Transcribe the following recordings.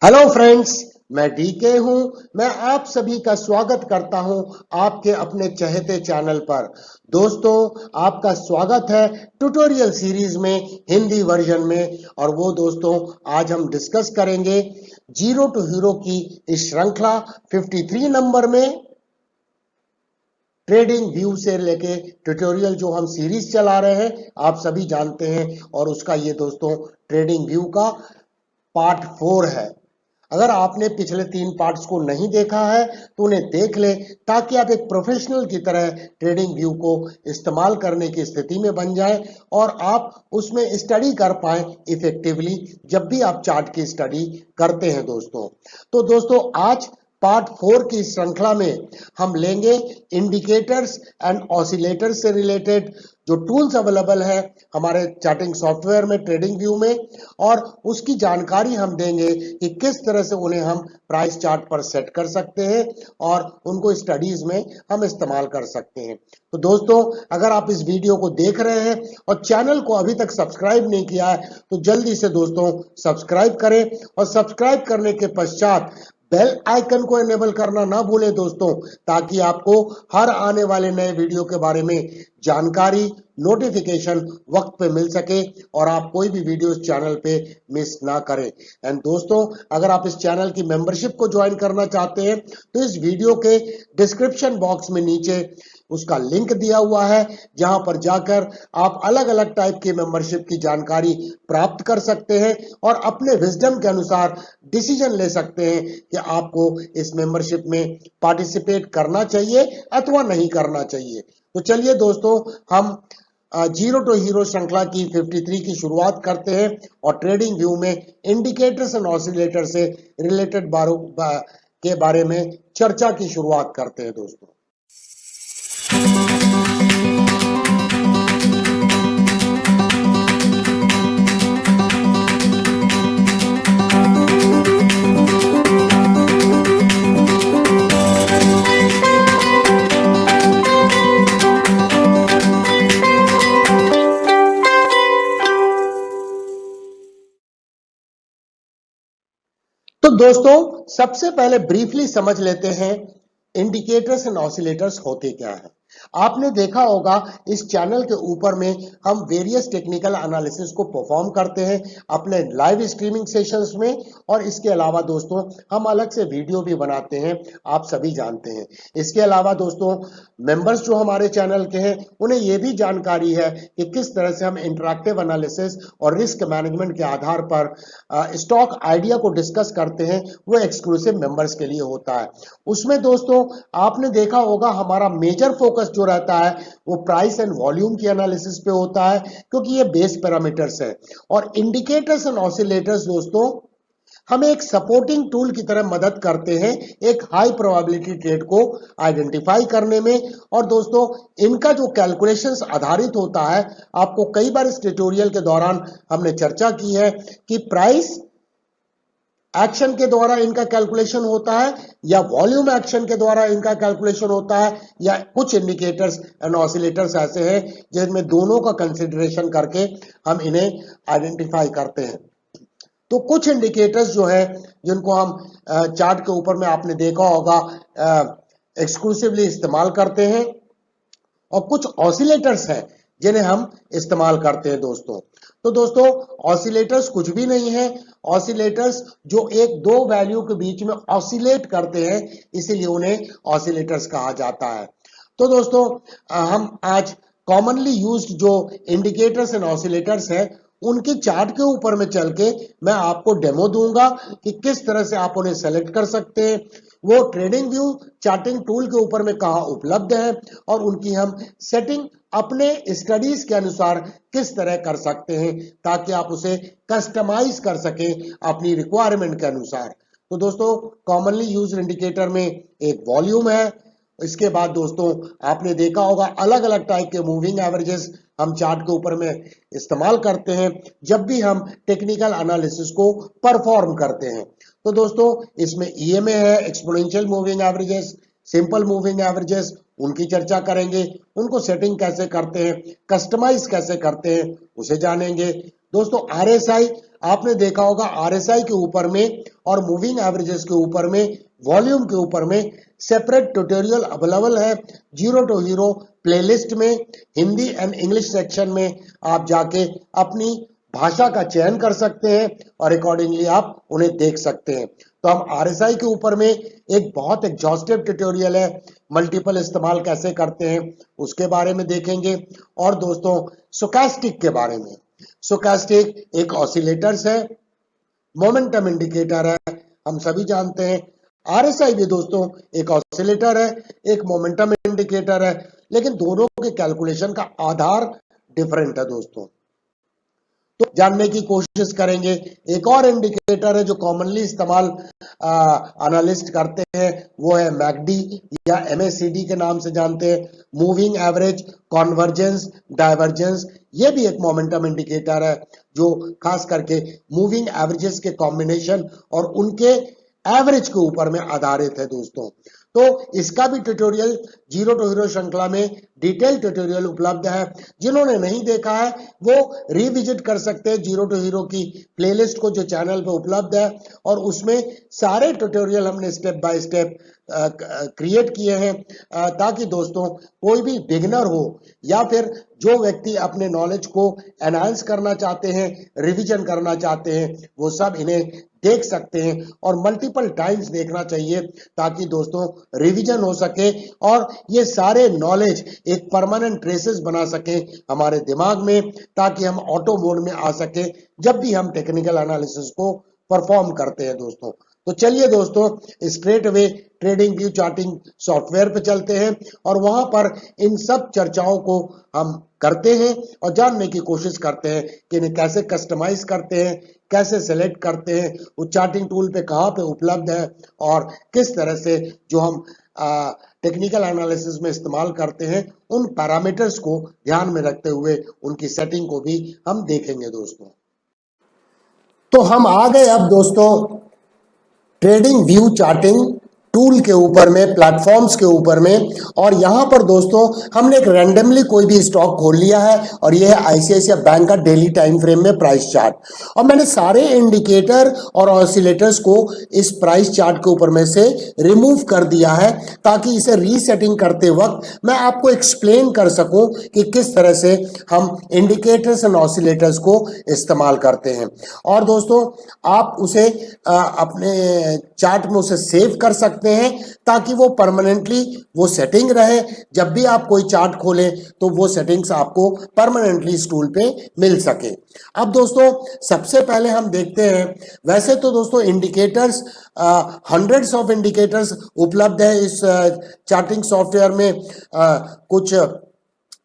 Hello friends, मैं DK हूं। मैं आप सभी का स्वागत करता हूं आपके अपने चहेते चैनल पर। दोस्तों, आपका स्वागत है ट्यूटोरियल सीरीज में, हिंदी वर्जन में। और वो दोस्तों, आज हम डिस्कस करेंगे जीरो टू हीरो की इस श्रृंखला 53 नंबर में ट्रेडिंग व्यू से लेके ट्यूटोरियल जो हम सीरीज चला रहे हैं, आप सभी जानते हैं। और उसका ये दोस्तों ट्रेडिंग व्यू का पार्ट 4 है। अगर आपने पिछले 3 पार्ट्स को नहीं देखा है तो उन्हें देख ले, ताकि आप एक प्रोफेशनल की तरह ट्रेडिंग व्यू को इस्तेमाल करने की स्थिति में बन जाएं और आप उसमें स्टडी कर पाए इफेक्टिवली जब भी आप चार्ट की स्टडी करते हैं दोस्तों। तो दोस्तों, आज पार्ट 4 की श्रृंखला में हम लेंगे इंडिकेटर्स एंड ऑसिलेटर्स से रिलेटेड जो टूल्स अवेलेबल है हमारे चार्टिंग सॉफ्टवेयर में, ट्रेडिंग व्यू में, और उसकी जानकारी हम देंगे कि किस तरह से उन्हें हम प्राइस चार्ट पर सेट कर सकते हैं और उनको स्टडीज में हम इस्तेमाल कर सकते हैं। तो दोस्तों, अगर आप इस वीडियो को देख रहे हैं और चैनल को अभी तक सब्सक्राइब नहीं किया है तो जल्दी से दोस्तों सब्सक्राइब करें, और सब्सक्राइब करने के पश्चात बेल आइकन को इनेबल करना ना भूलें दोस्तों, ताकि आपको हर आने वाले नए वीडियो के बारे में जानकारी, नोटिफिकेशन वक्त पे मिल सके और आप कोई भी वीडियो इस चैनल पे मिस ना करें। एंड दोस्तों, अगर आप इस चैनल की मेंबरशिप को ज्वाइन करना चाहते हैं तो इस वीडियो के डिस्क्रिप्शन बॉक्स में नीचे उसका लिंक दिया हुआ है, जहां पर जाकर आप अलग अलग टाइप की मेंबरशिप की जानकारी प्राप्त कर सकते हैं और अपने विजडम के अनुसार डिसीजन ले सकते हैं कि आपको इस मेंबरशिप में पार्टिसिपेट करना चाहिए अथवा नहीं करना चाहिए। तो चलिए दोस्तों, हम जीरो टू हीरो श्रृंखला की 53 की शुरुआत करते हैं और ट्रेडिंग व्यू में इंडिकेटर्स एंड ऑसिलेटर से रिलेटेड के बारे में चर्चा की शुरुआत करते हैं दोस्तों। तो दोस्तों, सबसे पहले ब्रीफली समझ लेते हैं इंडिकेटर्स एंड ऑसिलेटर्स होते क्या हैं। आपने देखा होगा इस चैनल के ऊपर में हम वेरियस टेक्निकल एनालिसिस को परफॉर्म करते हैं अपने लाइव स्ट्रीमिंग सेशंस में, और इसके अलावा दोस्तों हम अलग से वीडियो भी बनाते हैं, आप सभी जानते हैं। इसके अलावा दोस्तों, मेंबर्स जो हमारे चैनल के हैं उन्हें यह भी जानकारी है कि किस तरह से हम इंटरैक्टिव एनालिसिस और रिस्क मैनेजमेंट के आधार पर स्टॉक आइडिया को डिस्कस करते हैं, वो एक्सक्लूसिव मेंबर्स के लिए होता है। उसमें दोस्तों आपने देखा होगा हमारा मेजर फोकस जो रहता है वो प्राइस एंड वॉल्यूम की एनालिसिस पे होता है, क्योंकि ये बेस पैरामीटर्स है। और इंडिकेटर्स एंड ऑसिलेटर्स दोस्तों हमें एक सपोर्टिंग टूल की तरह मदद करते हैं एक हाई प्रोबेबिलिटी ट्रेड को आइडेंटिफाई करने में। और दोस्तों, इनका जो कैलकुलेशंस आधारित होता है, आपको कई बार इस ट्यूटोरियल के दौरान हमने चर्चा की है कि प्राइस एक्शन के द्वारा इनका कैलकुलेशन होता है या वॉल्यूम एक्शन के द्वारा इनका कैलकुलेशन होता है, या कुछ इंडिकेटर्स एंड ऑसिलेटर्स ऐसे हैं जिनमें दोनों का कंसिडरेशन करके हम इन्हें आइडेंटिफाई करते हैं। तो कुछ इंडिकेटर्स जो है जिनको हम चार्ट के ऊपर में आपने देखा होगा एक्सक्लूसिवली इस्तेमाल करते हैं, और कुछ ऑसिलेटर्स हैं जिन्हें हम इस्तेमाल करते हैं दोस्तों। तो दोस्तों, ऑसिलेटर्स कुछ भी नहीं है। ऑसिलेटर्स जो एक दो वैल्यू के बीच में ऑसिलेट करते हैं, इसीलिए उन्हें ऑसिलेटर्स कहा जाता है। तो दोस्तों, हम आज कॉमनली यूज्ड जो इंडिकेटर्स एंड ऑसिलेटर्स हैं उनके चार्ट के ऊपर में चल के मैं आपको डेमो दूंगा कि किस तरह से आप उन्हें सेलेक्ट कर सकते हैं, वो ट्रेडिंग व्यू चार्टिंग टूल के ऊपर में कहाँ उपलब्ध है, और उनकी हम सेटिंग अपने स्टडीज के अनुसार किस तरह कर सकते हैं ताकि आप उसे कस्टमाइज कर सकें अपनी रिक्वायरमेंट के अनुसार। तो दोस्तों, कॉमनली यूज्ड इंडिकेटर में एक वॉल्यूम है। इसके बाद दोस्तों आपने देखा होगा अलग अलग टाइप के मूविंग एवरेजेस हम चार्ट के ऊपर में इस्तेमाल करते हैं जब भी हम टेक्निकल एनालिसिस को परफॉर्म करते हैं। तो दोस्तों, इसमें ईएमए है, exponential moving averages, simple moving averages, उनकी चर्चा करेंगे। उनको सेटिंग कैसे करते हैं, कस्टमाइज कैसे करते हैं, उसे जानेंगे। दोस्तों आरएसआई आपने देखा होगा, आरएसआई के ऊपर में और मूविंग एवरेजेस के ऊपर में, वॉल्यूम के ऊपर में सेपरेट ट्यूटोरियल अवेलेबल है जीरो टू हीरो प्लेलिस्ट में। हिंदी एंड इंग्लिश सेक्शन में आप जाके अपनी भाषा का चयन कर सकते हैं और अकॉर्डिंगली आप उन्हें देख सकते हैं। तो हम आरएसआई के ऊपर में एक बहुत एग्जॉस्टिव ट्यूटोरियल है, मल्टीपल इस्तेमाल कैसे करते हैं उसके बारे में देखेंगे। और दोस्तों स्टोचैस्टिक के बारे में, स्टोचैस्टिक एक ऑसिलेटर्स है, मोमेंटम इंडिकेटर है, हम सभी जानते हैं। आरएसआई भी दोस्तों एक ऑसिलेटर है, एक मोमेंटम इंडिकेटर है, लेकिन दोनों के कैलकुलेशन का आधार डिफरेंट है दोस्तों। तो जानने की कोशिश करेंगे। एक और इंडिकेटर है जो कॉमनली इस्तेमाल एनालिस्ट करते हैं, वो है मैकडी या एमएसीडी के नाम से जानते हैं, मूविंग एवरेज, कॉन्वर्जेंस, डाइवर्जेंस। ये भी एक मोमेंटम इंडिकेटर है जो खास करके मूविंग एवरेजेस के कॉम्बिनेशन और उनके एवरेज के ऊपर में आधारित है दोस्तों। तो इसका भी ट्यूटोरियल जीरो टू हीरो श्रृंखला में डिटेल ट्यूटोरियल उपलब्ध है। जिन्होंने नहीं देखा है वो रिविजिट कर सकते हैं जीरो टू हीरो की प्लेलिस्ट को जो चैनल पे उपलब्ध है, और उसमें सारे ट्यूटोरियल हमने स्टेप बाय स्टेप क्रिएट किए हैं, ताकि दोस्तों कोई भी बिगिनर हो या फिर जो व्यक्ति अपने नॉलेज को एनहांस करना चाहते हैं, रिवीजन करना चाहते हैं, वो सब इन्हें देख सकते हैं और मल्टीपल टाइम्स देखना चाहिए, ताकि दोस्तों रिवीजन हो सके और ये सारे नॉलेज एक परमानेंट ट्रेसेस बना सके हमारे दिमाग में, ताकि हम ऑटो मोड में आ सके जब भी हम टेक्निकल एनालिसिस को परफॉर्म करते हैं दोस्तों। तो चलिए दोस्तों straight away trading view charting software पे चलते हैं और वहां पर इन सब चर्चाओं को हम करते हैं और जानने की कोशिश करते हैं कि इन्हें कैसे कस्टमाइज करते हैं, कैसे सेलेक्ट करते हैं, वो चार्टिंग टूल पे कहाँ पे उपलब्ध है और किस तरह से जो हम टेक्निकल एनालिसिस में इस्तेमाल करते हैं उन पैरामीटर्स को ध्यान में रखते हुए उनकी सेटिंग को भी हम देखेंगे दोस्तों। तो हम आ गए अब दोस्तों ट्रेडिंग व्यू चार्टिंग टूल के ऊपर में, प्लेटफॉर्म्स के ऊपर में, और यहां पर दोस्तों हमने एक रैंडमली कोई भी स्टॉक खोल लिया है और यह है आईसीआईसीआई बैंक का डेली टाइम फ्रेम में प्राइस चार्ट, और मैंने सारे इंडिकेटर और ऑसिलेटर्स को इस प्राइस चार्ट के ऊपर में से रिमूव कर दिया है, ताकि इसे रीसेटिंग करते वक्त मैं आपको एक्सप्लेन कर सकूं कि किस तरह से हम इंडिकेटर्स एंड ऑसिलेटर्स को इस्तेमाल करते हैं। और दोस्तों आप उसे अपने चार्ट में उसे सेव कर सकते हैं, ताकि वो परमानेंटली वो सेटिंग रहे, जब भी आप कोई चार्ट खोलें तो वो सेटिंग्स आपको परमानेंटली इस टूल पे मिल सके। अब दोस्तों सबसे पहले हम देखते हैं, वैसे तो दोस्तों इंडिकेटर्स हंड्रेड्स ऑफ इंडिकेटर्स उपलब्ध है इस चार्टिंग सॉफ्टवेयर में। कुछ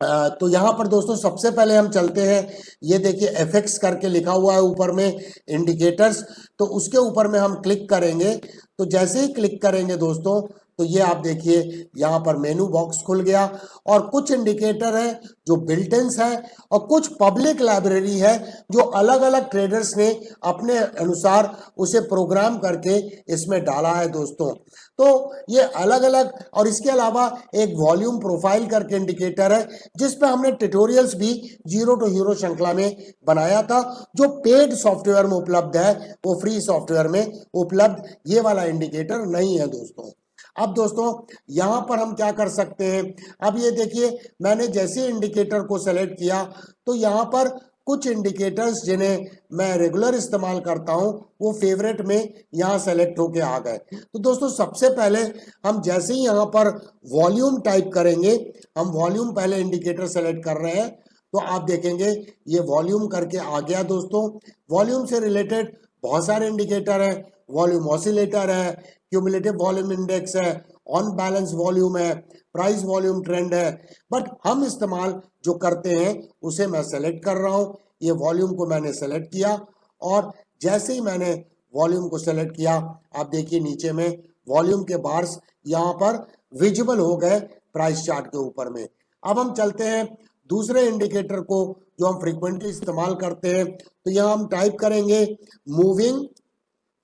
तो यहाँ पर दोस्तों सबसे पहले हम चलते हैं, ये देखिए एफएक्स करके लिखा हुआ है ऊपर में इंडिकेटर्स, तो उसके ऊपर में हम क्लिक करेंगे। तो जैसे ही क्लिक करेंगे दोस्तों तो ये आप देखिए यहाँ पर मेनू बॉक्स खुल गया और कुछ इंडिकेटर है जो बिल्ट इन्स है और कुछ पब्लिक लाइब्रेरी है जो अलग अलग ट्रेडर्स ने अपने अनुसार उसे प्रोग्राम करके इसमें डाला है दोस्तों। तो ये अलग अलग, और इसके अलावा एक वॉल्यूम प्रोफाइल करके इंडिकेटर है जिस पे हमने ट्यूटोरियल्स भी जीरो टू हीरो श्रृंखला में बनाया था, जो पेड सॉफ्टवेयर में उपलब्ध है, वो फ्री सॉफ्टवेयर में उपलब्ध ये वाला इंडिकेटर नहीं है दोस्तों। अब दोस्तों यहां पर हम क्या कर सकते हैं, अब ये देखिए मैंने जैसे इंडिकेटर को सेलेक्ट किया तो यहां पर कुछ इंडिकेटर्स जिन्हें मैं रेगुलर इस्तेमाल करता हूं वो फेवरेट में यहां सेलेक्ट होके आ गए। तो दोस्तों सबसे पहले हम जैसे ही यहां पर वॉल्यूम टाइप करेंगे, हम वॉल्यूम पहले इंडिकेटर सेलेक्ट कर रहे हैं, तो आप देखेंगे ये वॉल्यूम करके आ गया दोस्तों। वॉल्यूम से रिलेटेड बहुत सारे इंडिकेटर है, वॉल्यूम ऑसिलेटर है, क्यूमुलेटिव वॉल्यूम इंडेक्स है, ऑन बैलेंस वॉल्यूम है, प्राइस वॉल्यूम ट्रेंड है, बट हम इस्तेमाल जो करते हैं उसे मैं सेलेक्ट कर रहा हूं। ये वॉल्यूम को मैंने सेलेक्ट किया और जैसे ही मैंने वॉल्यूम को सेलेक्ट किया आप देखिए नीचे में वॉल्यूम के बार्स यहाँ पर विजिबल हो गए प्राइस चार्ट के ऊपर में। अब हम चलते हैं दूसरे इंडिकेटर को जो हम फ्रीक्वेंटली इस्तेमाल करते हैं, तो यहाँ हम टाइप करेंगे मूविंग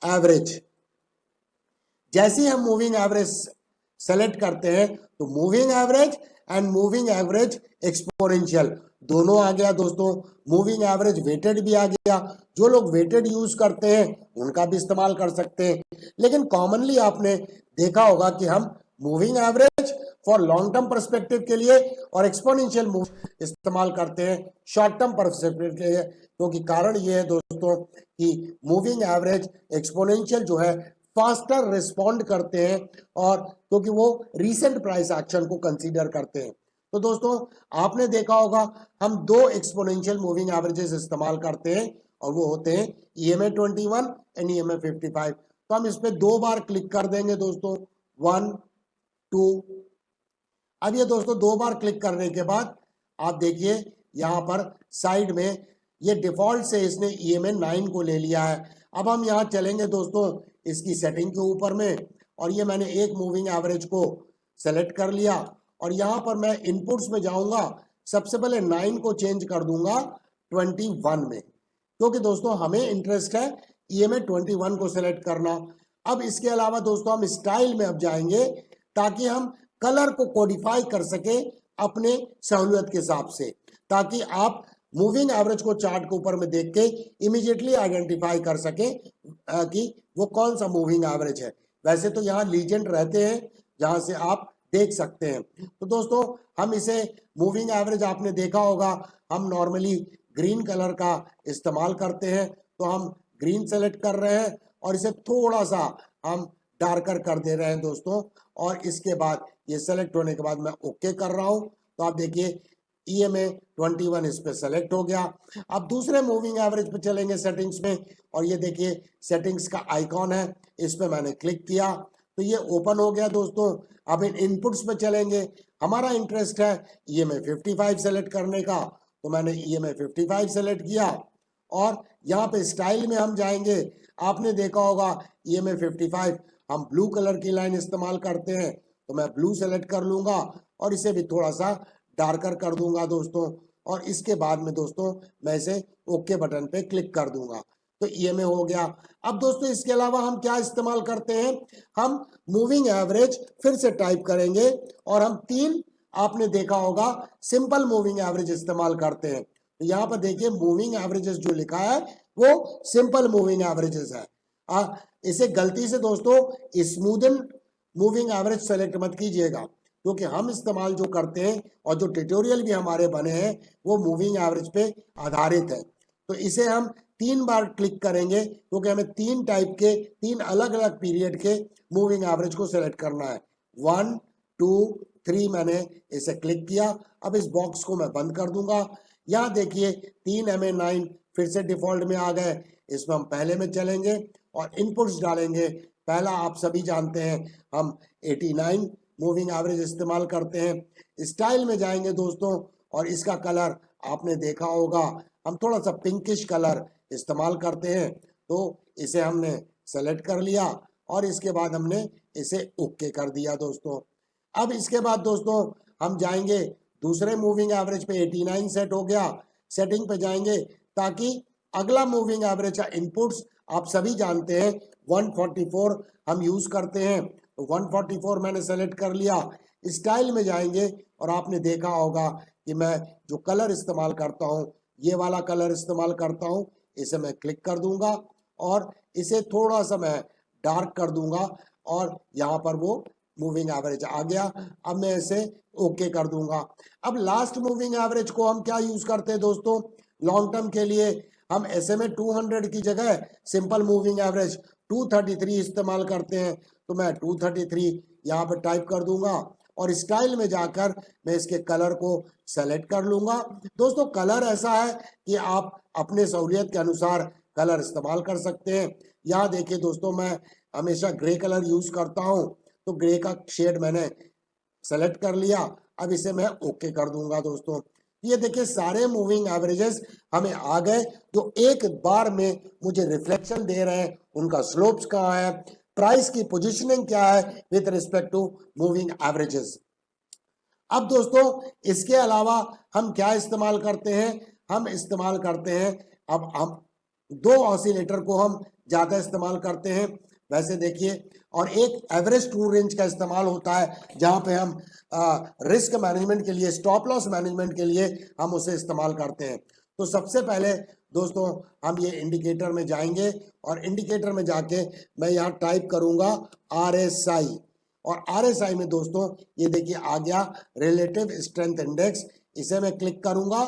एवरेज। जैसे ही हम मूविंग एवरेज सेलेक्ट करते हैं तो moving average and moving average exponential दोनों आ गया दोस्तों। मूविंग एवरेज वेटेड भी आ गया, जो लोग वेटेड यूज करते हैं उनका भी इस्तेमाल कर सकते हैं। लेकिन कॉमनली आपने देखा होगा कि हम moving average for long term perspective के लिए और एक्सपोनेंशियल मूव इस्तेमाल करते हैं शॉर्ट टर्म परस्पेक्टिव के लिए। क्योंकि कारण ये है दोस्तों कि मूविंग एवरेज एक्सपोनेंशियल जो है फास्टर रिस्पॉन्ड करते हैं, और क्योंकि वो रीसेंट प्राइस एक्शन को कंसीडर करते हैं। तो दोस्तों आपने देखा होगा हम दो एक्सपोनेंशियल मूविंग एवरेजेस इस्तेमाल करते हैं, और वो होते हैं EMA 21 एंड EMA 55। तो हम इस पे दो बार क्लिक कर देंगे दोस्तों, 1 2। अब ये दोस्तों दो बार क्लिक करने के बाद आप देखिए यहाँ पर साइड में ये डिफॉल्ट से इसने EMA 9 को ले लिया है। अब हम यहाँ चलेंगे दोस्तों इसकी सेटिंग के ऊपर में, और ये मैंने एक मूविंग एवरेज को सेलेक्ट कर लिया, और यहाँ पर मैं इनपुट्स में जाऊंगा। सबसे पहले 9 को चेंज कर दूंगा 21 में, क्योंकि दोस्तों हमें इंटरेस्ट है EMA 21 को सेलेक्ट करना। अब इसके अलावा दोस्तों हम स्टाइल में अब जाएंगे ताकि हम कलर को कोडिफाई कर सके अपने सहूलियत के हिसाब से, ताकि आप मूविंग एवरेज को चार्ट के ऊपर में देख के इमीडिएटली आइडेंटिफाई कर सके कि वो कौन सा मूविंग एवरेज है। वैसे तो यहाँ लीजेंड रहते हैं जहां से आप देख सकते हैं। तो दोस्तों हम इसे मूविंग एवरेज आपने देखा होगा हम नॉर्मली ग्रीन कलर का इस्तेमाल करते हैं, तो हम ग्रीन सेलेक्ट कर रहे हैं और इसे थोड़ा सा हम डार्कर कर दे रहे हैं दोस्तों। और इसके बाद ये सेलेक्ट होने के बाद मैं ओके कर रहा हूं, तो आप देखिए EMA 21 इस पे सेलेक्ट हो गया। अब दूसरे मूविंग एवरेज पे चलेंगे सेटिंग्स में, और ये देखिए सेटिंग्स का आइकॉन है, इस पे मैंने क्लिक किया तो ये ओपन हो गया दोस्तों। अब इन इनपुट्स पे चलेंगे, हमारा इंटरेस्ट है EMA 55 सेलेक्ट करने का, तो मैंने EMA 55 सेलेक्ट किया, और यहाँ पे स्टाइल में हम जाएंगे। आपने देखा होगा EMA 55 हम ब्लू कलर की लाइन इस्तेमाल करते हैं, तो मैं ब्लू सेलेक्ट कर लूंगा और इसे भी थोड़ा सा डार्कर कर दूंगा दोस्तों, और इसके बाद में दोस्तों मैं इसे ओके बटन पे क्लिक कर दूंगा, तो EMA हो गया। अब दोस्तों इसके अलावा हम क्या इस्तेमाल करते हैं, हम मूविंग एवरेज फिर से टाइप करेंगे, और हम तीन आपने देखा होगा सिंपल मूविंग एवरेज इस्तेमाल करते हैं। तो यहाँ पर देखिए मूविंग एवरेजेस जो लिखा है वो सिंपल मूविंग एवरेजेस है। इसे गलती से दोस्तों स्मूदन मूविंग एवरेज सेलेक्ट मत कीजिएगा, क्योंकि हम इस्तेमाल जो करते हैं और जो ट्यूटोरियल भी हमारे बने हैं वो मूविंग एवरेज पे आधारित है। तो इसे हम 3 बार क्लिक करेंगे, क्योंकि हमें 3 टाइप के 3 अलग अलग पीरियड के मूविंग एवरेज को सेलेक्ट करना है। 1 2 3 मैंने इसे क्लिक किया। अब इस बॉक्स को मैं बंद कर दूंगा। यहाँ देखिए 3 MA 9 फिर से डिफॉल्ट में आ गए। इसमें हम पहले में चलेंगे और इनपुट्स डालेंगे। पहला आप सभी जानते हैं हम 89 मूविंग एवरेज इस्तेमाल करते हैं। स्टाइल में जाएंगे दोस्तों, और इसका कलर आपने देखा होगा हम थोड़ा सा पिंकिश कलर इस्तेमाल करते हैं, तो इसे हमने सेलेक्ट कर लिया और इसके बाद हमने इसे ओके कर दिया दोस्तों। अब इसके बाद दोस्तों हम जाएंगे दूसरे मूविंग एवरेज पे, 89 सेट हो गया। सेटिंग पे जाएंगे ताकि अगला मूविंग एवरेज का इनपुट्स आप सभी जानते हैं 144 हम यूज करते हैं, तो 144 मैंने सेलेक्ट कर लिया। स्टाइल में जाएंगे और आपने देखा होगा कि मैं जो कलर इस्तेमाल करता हूं ये वाला कलर इस्तेमाल करता हूं। इसे मैं क्लिक कर दूंगा और इसे थोड़ा सा मैं डार्क कर दूंगा, और यहाँ पर वो मूविंग एवरेज आ गया। अब मैं इसे ओके कर दूंगा। अब लास्ट मूविंग एवरेज को हम क्या यूज करते हैं दोस्तों, लॉन्ग टर्म के लिए हम SMA 200 की जगह सिंपल मूविंग एवरेज 233 इस्तेमाल करते हैं, तो मैं 233 यहाँ पर टाइप कर दूंगा और स्टाइल में जाकर मैं इसके कलर को सेलेक्ट कर लूंगा। दोस्तों कलर ऐसा है कि आप अपने सहूलियत के अनुसार कलर इस्तेमाल कर सकते हैं। यहाँ देखिए दोस्तों मैं हमेशा ग्रे कलर यूज करता हूँ, तो ग्रे का शेड मैंने सेलेक्ट कर लिया। अब इसे मैं ओके कर दूंगा दोस्तों। ये देखिए सारे मूविंग एवरेजेस हमें आ गए जो एक बार में मुझे रिफ्लेक्शन दे रहे हैं, उनका स्लोप्स कहाँ है, प्राइस की पोजीशनिंग क्या है with respect to moving averages. अब दोस्तों इसके अलावा हम क्या इस्तेमाल करते हैं, हम इस्तेमाल करते हैं, अब हम दो ऑसिलेटर को हम ज्यादा इस्तेमाल करते हैं। वैसे देखिए, और एक एवरेज ट्रू रेंज का इस्तेमाल होता है जहां पे हम रिस्क मैनेजमेंट के लिए, स्टॉप लॉस मैनेजमेंट के लिए हम उसे इस्तेमाल करते हैं। तो सबसे पहले दोस्तों हम ये इंडिकेटर में जाएंगे और इंडिकेटर में जाके मैं यहाँ टाइप करूंगा RSI, और RSI में दोस्तों ये देखिए आ गया रिलेटिव स्ट्रेंथ इंडेक्स। इसे मैं क्लिक करूंगा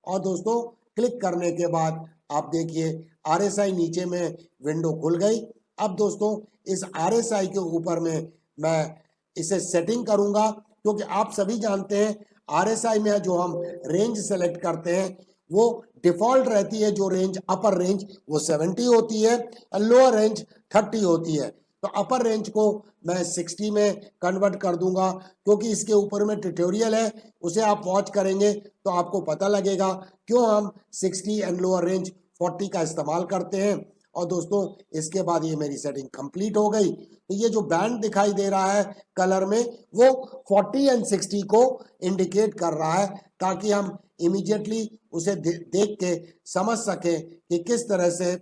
और दोस्तों क्लिक करने के बाद आप देखिए RSI नीचे में विंडो खुल गई। अब दोस्तों इस RSI के ऊपर में मैं इसे सेटिंग करूंगा, क्योंकि आप सभी जानते हैं RSI में जो हम रेंज सेलेक्ट करते हैं वो डिफॉल्ट रहती है। जो रेंज अपर रेंज वो 70 होती है और लोअर रेंज 30 होती है। तो अपर रेंज को मैं 60 में कन्वर्ट कर दूंगा, क्योंकि इसके ऊपर में ट्यूटोरियल है, उसे आप वॉच करेंगे तो आपको पता लगेगा क्यों हम 60 एंड लोअर रेंज 40 का इस्तेमाल करते हैं। और दोस्तों इसके बाद ये मेरी सेटिंग कंप्लीट हो गई। तो ये जो बैंड दिखाई दे रहा है कलर में वो 40 एंड 60 को इंडिकेट कर रहा है, ताकि हम इमीडिएटली उसे देख के समझ सके कि किस तरह से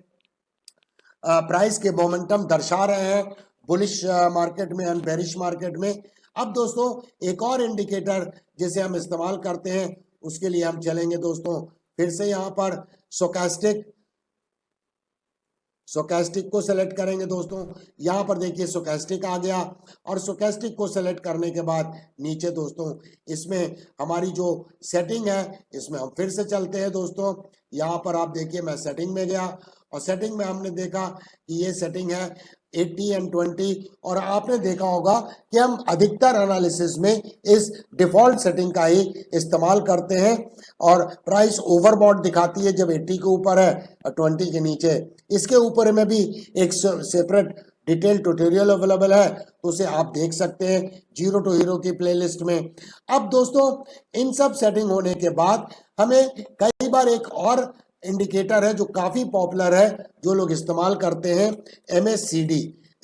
प्राइस के मोमेंटम दर्शा रहे हैं बुलिश मार्केट में एंड बेरिश मार्केट में। अब दोस्तों एक और इंडिकेटर जिसे हम इस्तेमाल करते हैं उसके लिए हम चलेंगे दोस्तों फिर से यहाँ पर सोकेस्टिक को सेलेक्ट करेंगे दोस्तों। यहाँ पर देखिए सोकेस्टिक आ गया, और सोकेस्टिक को सेलेक्ट करने के बाद नीचे दोस्तों इसमें हमारी जो सेटिंग है इसमें हम फिर से चलते हैं दोस्तों। यहाँ पर आप देखिए मैं सेटिंग में गया और सेटिंग में हमने देखा कि ये सेटिंग है 80 एंड 20, और आपने देखा होगा कि हम अधिकतर एनालिसिस में इस डिफॉल्ट सेटिंग का ही इस्तेमाल करते हैं, और प्राइस ओवरबॉट दिखाती है जब 80 के ऊपर है और 20 के नीचे। इसके ऊपर में भी एक सेपरेट डिटेल ट्यूटोरियल अवेलेबल है, तो उसे आप देख सकते हैं जीरो टू हीरो की प्लेलिस्ट में। अब दोस्तों इन सब सेटिंग होने के बाद हमें कई बार एक और इंडिकेटर है जो काफी पॉपुलर है, जो लोग इस्तेमाल करते हैं,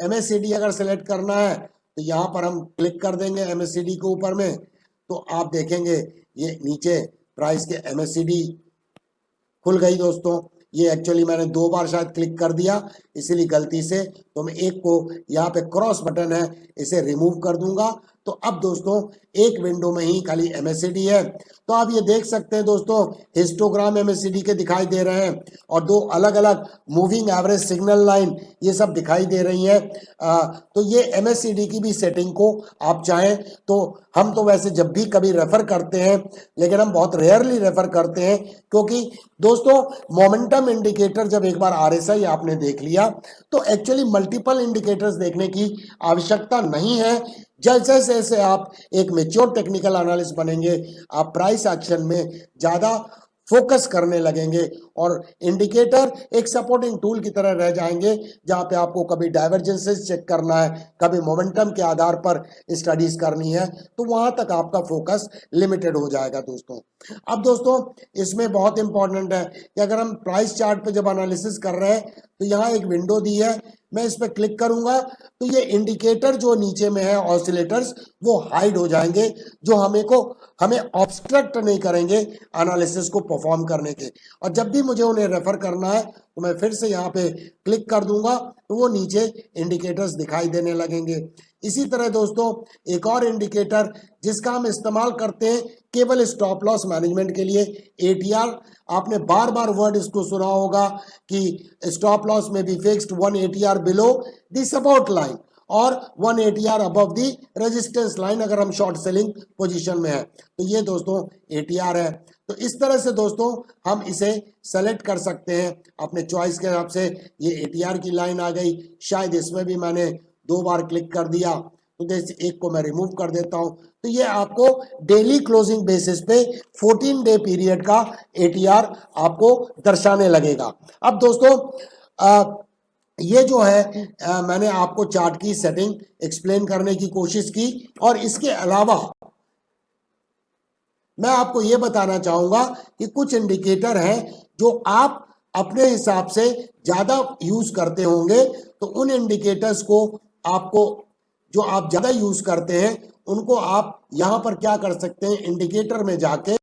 MACD अगर सेलेक्ट करना है तो यहाँ पर हम क्लिक कर देंगे MACD के ऊपर में, तो आप देखेंगे ये नीचे प्राइस के MACD खुल गई दोस्तों। ये एक्चुअली मैंने 2 बार शायद क्लिक कर दिया इसीलिए गलती से, तो मैं एक को यहाँ पे क्रॉस बटन है इसे रिमूव कर दूंगा। तो अब दोस्तों एक विंडो में ही खाली MACD है। तो आप ये देख सकते हैं दोस्तों हिस्टोग्राम MACD के दिखाई दे रहे हैं, और 2 अलग अलग मूविंग एवरेज सिग्नल लाइन ये सब दिखाई दे रही है। तो ये MACD की भी सेटिंग को आप चाहें तो, हम तो वैसे जब भी कभी रेफर करते हैं लेकिन हम बहुत रेयरली रेफर करते हैं, क्योंकि दोस्तों मोमेंटम इंडिकेटर जब एक बार RSI आपने देख लिया तो एक्चुअली मल्टीपल इंडिकेटर्स देखने की आवश्यकता नहीं है। जैसे जैसे आप एक मेच्योर टेक्निकल एनालिस्ट बनेंगे आप प्राइस एक्शन में ज्यादा फोकस करने लगेंगे, और इंडिकेटर एक सपोर्टिंग टूल की तरह रह जाएंगे, जहां पे आपको कभी डाइवर्जेंसेस चेक करना है, कभी मोमेंटम के आधार पर स्टडीज करनी है, तो वहां तक आपका फोकस लिमिटेड हो जाएगा दोस्तों। अब दोस्तों इसमें बहुत इंपॉर्टेंट है कि अगर हम प्राइस चार्ट पे जब एनालिसिस कर रहे हैं तो यहाँ एक विंडो दी है, मैं इस पर क्लिक करूंगा तो ये इंडिकेटर जो नीचे में है ऑसिलेटर्स वो हाइड हो जाएंगे, जो हमें ऑब्स्ट्रक्ट नहीं करेंगे एनालिसिस को परफॉर्म करने के। और जब भी मुझे उन्हें रेफर करना है तो मैं फिर से यहाँ पे क्लिक कर दूंगा तो वो नीचे इंडिकेटर्स दिखाई देने लगेंगे। इसी तरह दोस्तों एक और इंडिकेटर जिसका हम इस्तेमाल करते हैं केवल स्टॉप लॉस मैनेजमेंट के लिए, ATR। आपने बार बार वर्ड इसको सुना होगा कि स्टॉप लॉस में भी fixed 1 ATR below the support line और 1 ATR above the resistance line, अगर हम शॉर्ट सेलिंग पोजीशन में है तो ये दोस्तों ATR है। तो इस तरह से दोस्तों हम इसे सेलेक्ट कर सकते हैं अपने चॉइस के हिसाब से। ये ATR की लाइन आ गई, शायद इसमें भी मैंने 2 बार क्लिक कर दिया, तो जैसे एक को मैं रिमूव कर देता हूं, तो ये आपको डेली क्लोजिंग बेसिस पे 14 डे पीरियड का ATR आपको दर्शाने लगेगा। अब दोस्तों ये जो है मैंने आपको चार्ट की सेटिंग एक्सप्लेन करने की कोशिश की, और इसके अलावा मैं आपको ये बताना चाहूंगा कि कुछ इंडिकेटर हैं जो आप अपने हिसाब से ज्यादा यूज करते होंगे, तो उन इंडिकेटर्स को आपको जो आप ज्यादा यूज करते हैं उनको आप यहां पर क्या कर सकते हैं, इंडिकेटर में जाके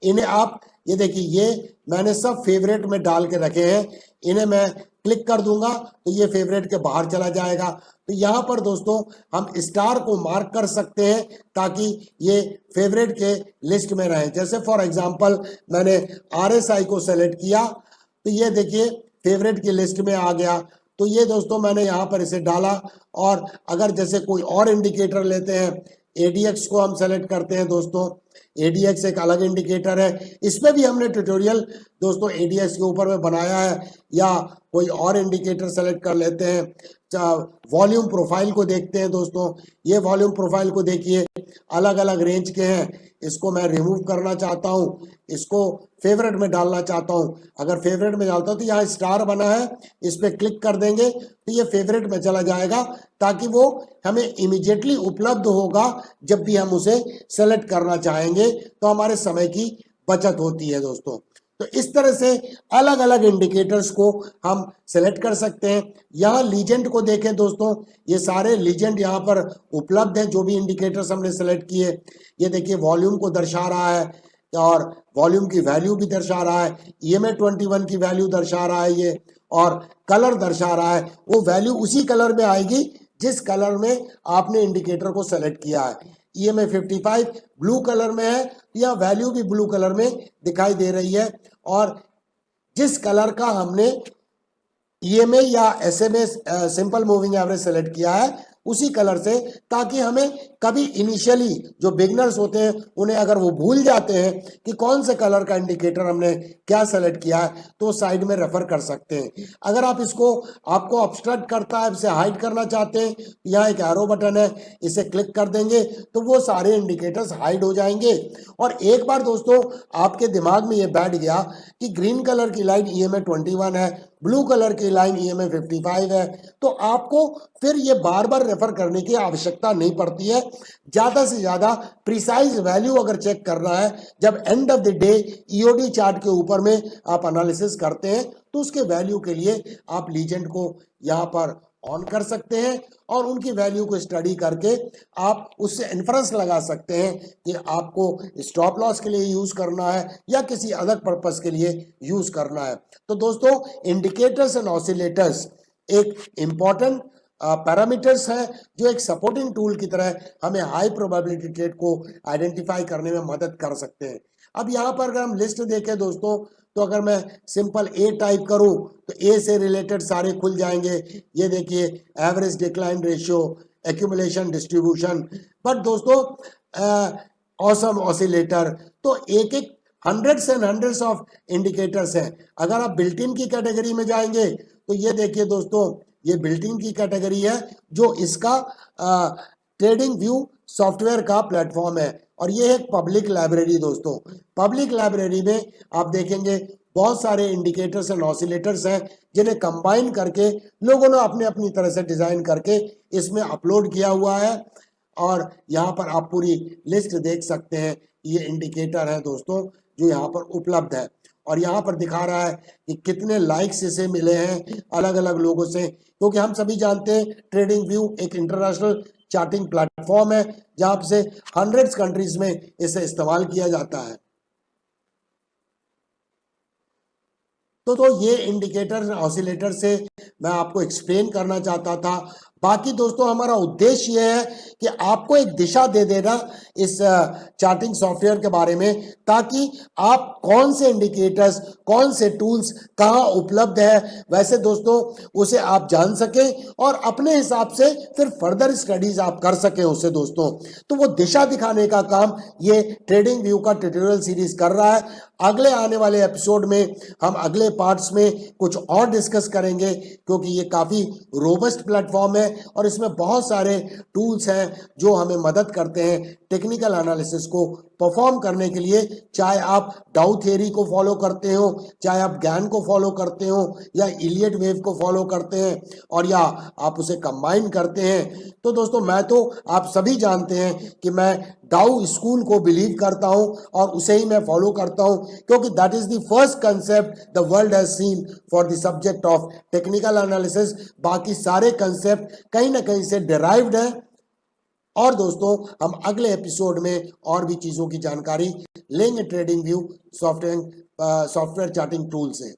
इन्हें आप ये देखिए ये मैंने सब फेवरेट में डाल के रखे हैं। इन्हें मैं क्लिक कर दूंगा तो ये फेवरेट के बाहर चला जाएगा। तो यहाँ पर दोस्तों हम स्टार को मार्क कर सकते हैं ताकि ये फेवरेट के लिस्ट में रहे। जैसे फॉर एग्जांपल मैंने RSI को सेलेक्ट किया तो ये देखिए फेवरेट की लिस्ट में आ गया। तो ये दोस्तों मैंने यहाँ पर इसे डाला। और अगर जैसे कोई और इंडिकेटर लेते हैं, ADX को हम सेलेक्ट करते हैं दोस्तों। ADX एक अलग इंडिकेटर है, इसमें भी हमने ट्यूटोरियल दोस्तों ADX के ऊपर में बनाया है। या कोई और इंडिकेटर सेलेक्ट कर लेते हैं। वॉल्यूम प्रोफाइल को देखते हैं दोस्तों। ये वॉल्यूम प्रोफाइल को देखिए, अलग अलग रेंज के हैं। इसको मैं रिमूव करना चाहता हूँ, इसको फेवरेट में डालना चाहता हूँ। अगर फेवरेट में डालता हूँ तो यहाँ स्टार बना है, इस पर क्लिक कर देंगे तो ये फेवरेट में चला जाएगा, ताकि वो हमें इमीडिएटली उपलब्ध होगा जब भी हम उसे सेलेक्ट करना चाहेंगे। तो हमारे समय की बचत होती है दोस्तों। तो इस तरह से अलग अलग इंडिकेटर्स को हम सेलेक्ट कर सकते हैं। यहाँ लीजेंड को देखें दोस्तों, ये सारे लीजेंड यहाँ पर उपलब्ध हैं, जो भी इंडिकेटर्स हमने सेलेक्ट किए। ये देखिए वॉल्यूम को दर्शा रहा है और वॉल्यूम की वैल्यू भी दर्शा रहा है, EMA 21 की वैल्यू दर्शा रहा है ये, और कलर दर्शा रहा है। वो वैल्यू उसी कलर में आएगी जिस कलर में आपने इंडिकेटर को सेलेक्ट किया है। EMA 55 ब्लू कलर में है, या वैल्यू भी ब्लू कलर में दिखाई दे रही है। और जिस कलर का हमने EMA या SMA simple moving average select किया है उसी कलर से, ताकि हमें कभी इनिशियली जो बिगनर्स होते हैं उन्हें अगर वो भूल जाते हैं कि कौन से कलर का इंडिकेटर हमने क्या सेलेक्ट किया है तो साइड में रेफर कर सकते हैं। अगर आप इसको आपको ऑब्स्ट्रक्ट करता है, इसे हाइड करना चाहते हैं, यहाँ एक एरो बटन है, इसे क्लिक कर देंगे तो वो सारे इंडिकेटर्स हाइड हो जाएंगे। और एक बार दोस्तों आपके दिमाग में ये बैठ गया कि ग्रीन कलर की लाइन EMA 21 है, ब्लू कलर की लाइन EMA 55 है, तो आपको फिर ये बार बार रेफर करने की आवश्यकता नहीं पड़ती है। ज्यादा से ज्यादा प्रिसाइज वैल्यू अगर चेक करना है, जब end of the day EOD chart के ऊपर में आप एनालिसिस करते हैं तो उसके वैल्यू के लिए आप लीजेंड को यहाँ पर ऑन कर सकते हैं और उनकी वैल्यू को स्टडी करके आप उससे इन्फरेंस लगा सकते हैं कि आपको स्टॉप लॉस के लिए यूज करना है या किसी अदर पर्पस के लिए यूज करना है। तो दोस्तों इंडिकेटर्स एंड ऑसिलेटर्स एक इंपॉर्टेंट पैरामीटर्स हैं जो एक सपोर्टिंग टूल की तरह हमें हाई प्रोबेबिलिटी ट्रेड को आइडेंटिफाई करने में मदद कर सकते हैं। अब यहाँ पर अगर हम लिस्ट देखें दोस्तों, तो अगर मैं सिंपल A टाइप करूं तो A से रिलेटेड सारे खुल जाएंगे। ये देखिए average decline ratio, accumulation, distribution. But दोस्तों ऑसम ऑसिलेटर, तो एक एक hundreds and hundreds of indicators हैं। अगर आप बिल्ट इन की कैटेगरी में जाएंगे तो ये देखिए दोस्तों, ये बिल्ट इन की कैटेगरी है जो इसका ट्रेडिंग व्यू सॉफ्टवेयर का प्लेटफॉर्म है। और ये है पब्लिक लाइब्रेरी दोस्तों। पब्लिक लाइब्रेरी में आप देखेंगे बहुत सारे इंडिकेटर्स एंड ऑसिलेटर्स हैं जिन्हें कंबाइन करके लोगों ने अपने अपनी तरह से डिजाइन करके इसमें अपलोड किया हुआ है। और यहाँ पर आप पूरी लिस्ट देख सकते हैं। ये इंडिकेटर है दोस्तों जो यहाँ पर उपलब्ध है, और यहाँ पर दिखा रहा है कि कितने लाइक्स इसे मिले हैं अलग अलग लोगों से, क्योंकि हम सभी जानते हैं ट्रेडिंग व्यू एक इंटरनेशनल चार्टिंग प्लेटफॉर्म है जहां से हंड्रेड्स कंट्रीज में इसे इस्तेमाल किया जाता है। तो ये इंडिकेटर ऑसिलेटर से मैं आपको एक्सप्लेन करना चाहता था। बाकी दोस्तों हमारा उद्देश्य यह है कि आपको एक दिशा दे देना इस चार्टिंग सॉफ्टवेयर के बारे में, ताकि आप कौन से इंडिकेटर्स, कौन से टूल्स कहाँ उपलब्ध है, वैसे दोस्तों उसे आप जान सकें और अपने हिसाब से फिर फर्दर स्टडीज आप कर सकें उसे दोस्तों। तो वो दिशा दिखाने का काम ये ट्रेडिंग व्यू का ट्यूटोरियल सीरीज कर रहा है। अगले आने वाले एपिसोड में हम अगले पार्ट्स में कुछ और डिस्कस करेंगे, क्योंकि ये काफ़ी रोबस्ट प्लेटफॉर्म है और इसमें बहुत सारे टूल्स हैं जो हमें मदद करते हैं टेक्निकल एनालिसिस को परफॉर्म करने के लिए। चाहे आप डाउ थ्योरी को फॉलो करते हो, चाहे आप गैन को फॉलो करते हो, या इलियट वेव को फॉलो करते हैं, और या आप उसे कंबाइन करते हैं। तो दोस्तों मैं तो आप सभी जानते हैं कि मैं डाउ स्कूल को बिलीव करता हूं और उसे ही मैं फॉलो करता हूं, क्योंकि that is the first concept the world has seen for the subject of technical analysis. बाकी सारे कंसेप्ट कहीं ना कहीं से डिराइव्ड है। और दोस्तों हम अगले एपिसोड में और भी चीजों की जानकारी लेंगे trading view software charting tool से।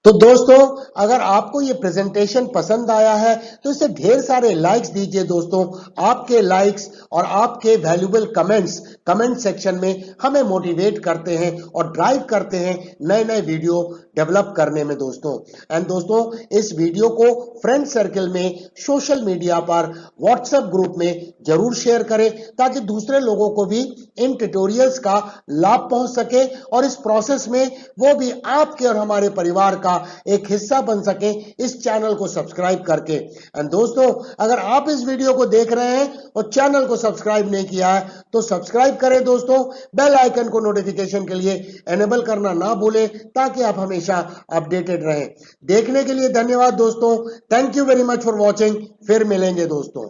तो दोस्तों, अगर आपको ये प्रेजेंटेशन पसंद आया है तो इसे ढेर सारे लाइक्स दीजिए दोस्तों। आपके लाइक्स और आपके वैल्यूएबल कमेंट्स कमेंट सेक्शन में हमें मोटिवेट करते हैं और ड्राइव करते हैं नए नए वीडियो डेवलप करने में दोस्तों। एंड दोस्तों, इस वीडियो को फ्रेंड सर्कल में, सोशल मीडिया पर, व्हाट्सएप ग्रुप में जरूर शेयर करें ताकि दूसरे लोगों को भी इन ट्यूटोरियल्स का लाभ पहुंच सके और इस प्रोसेस में वो भी आपके और हमारे परिवार का एक हिस्सा बन सके इस चैनल को सब्सक्राइब करके। एंड दोस्तों, अगर आप इस वीडियो को देख रहे हैं और चैनल को सब्सक्राइब नहीं किया है तो सब्सक्राइब करें दोस्तों। बेल आइकन को नोटिफिकेशन के लिए एनेबल करना ना भूलें ताकि आप हमेशा अपडेटेड रहें। देखने के लिए धन्यवाद दोस्तों। Thank you very much for watching. फिर मिलेंगे दोस्तों।